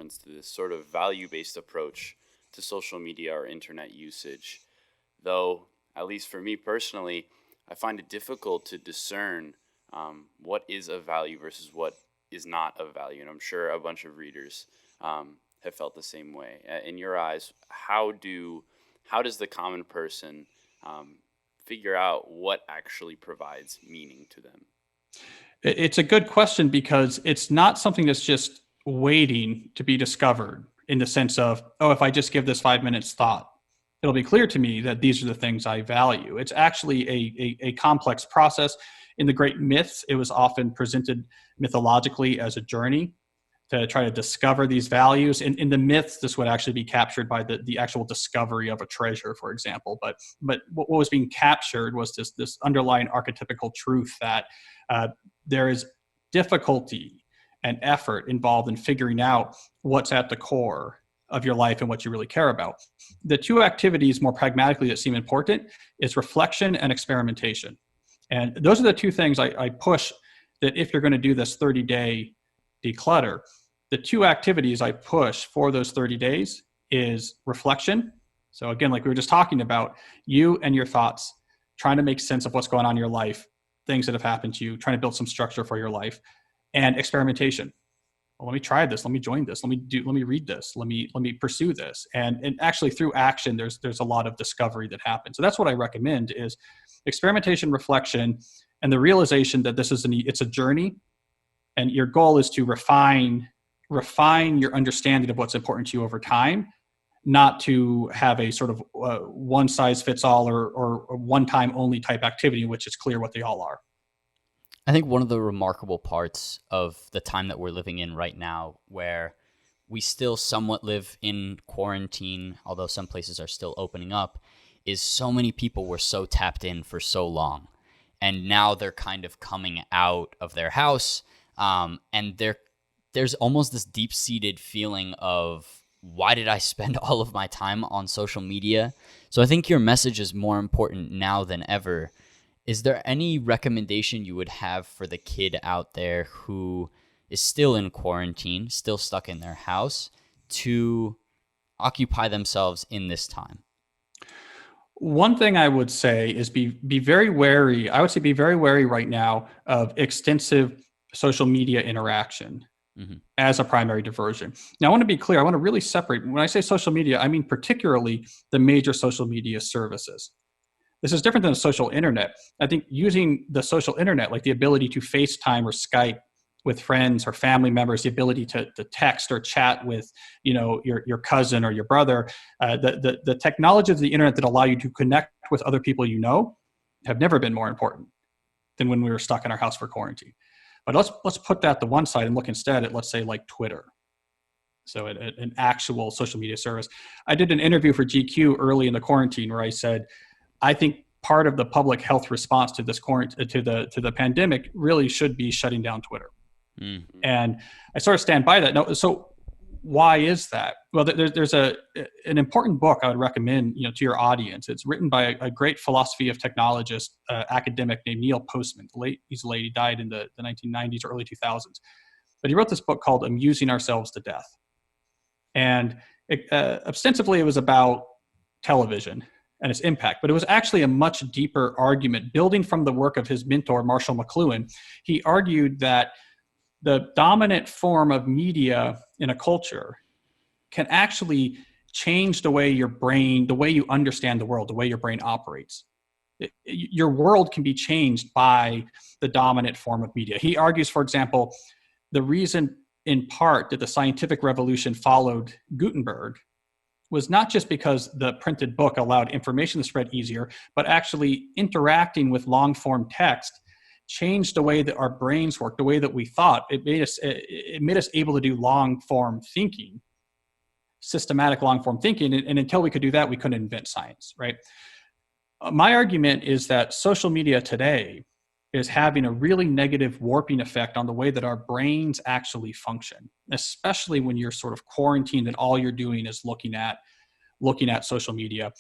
towards this sort of value-based approach to social media or internet usage. Though, at least for me personally, I find it difficult to discern what is of value versus what is not of value. And I'm sure a bunch of readers have felt the same way. In your eyes, how does the common person figure out what actually provides meaning to them? It's a good question because it's not something that's just waiting to be discovered in the sense of, oh, if I just give this 5 minutes thought, it'll be clear to me that these are the things I value. It's actually a complex process. In the great myths, it was often presented mythologically as a journey to try to discover these values. In the myths, this would actually be captured by the actual discovery of a treasure, for example. But what was being captured was this underlying archetypical truth that there is difficulty and effort involved in figuring out what's at the core of your life and what you really care about. The two activities more pragmatically that seem important is reflection and experimentation. And those are the two things I push that if you're going to do this 30-day declutter, the two activities I push for those 30 days is reflection. So again, like we were just talking about, you and your thoughts, trying to make sense of what's going on in your life, things that have happened to you, trying to build some structure for your life, and experimentation. Well, let me try this. Let me join this. Let me read this. Let me pursue this. And actually through action, there's a lot of discovery that happens. So that's what I recommend is experimentation, reflection, and the realization that it's a journey, and your goal is to refine your understanding of what's important to you over time, not to have a sort of one size fits all or one time only type activity, which is clear what they all are. I think one of the remarkable parts of the time that we're living in right now, where we still somewhat live in quarantine, although some places are still opening up, is so many people were so tapped in for so long. And now they're kind of coming out of their house, and there's almost this deep-seated feeling of, why did I spend all of my time on social media? So I think your message is more important now than ever. Is there any recommendation you would have for the kid out there who is still in quarantine, still stuck in their house, to occupy themselves in this time? One thing I would say is be very wary. I would say be very wary right now of extensive social media interaction as a primary diversion. Now, I want to be clear. I want to really separate. When I say social media, I mean particularly the major social media services. This is different than the social internet. I think using the social internet, like the ability to FaceTime or Skype with friends or family members, the ability to text or chat with, your cousin or your brother, the technology of the internet that allow you to connect with other people have never been more important than when we were stuck in our house for quarantine. But let's put that to one side and look instead at, let's say, like Twitter. So an actual social media service. I did an interview for GQ early in the quarantine where I said, I think part of the public health response to this to the pandemic really should be shutting down Twitter. Mm-hmm. And I sort of stand by that. Now, so why is that? Well, there's an important book I would recommend, to your audience. It's written by a great philosophy of technologist, academic named Neil Postman. He's late. He died in the 1990s or early 2000s. But he wrote this book called Amusing Ourselves to Death. And ostensibly it was about television and its impact, but it was actually a much deeper argument, building from the work of his mentor, Marshall McLuhan. He argued that the dominant form of media in a culture can actually change the way the way you understand the world, the way your brain operates. Your world can be changed by the dominant form of media. He argues, for example, the reason in part that the scientific revolution followed Gutenberg was not just because the printed book allowed information to spread easier, but actually interacting with long-form text changed the way that our brains work, the way that we thought. It made us able to do long-form thinking, systematic long-form thinking. And until we could do that, we couldn't invent science, right? My argument is that social media today is having a really negative warping effect on the way that our brains actually function, especially when you're sort of quarantined and all you're doing is looking at social media.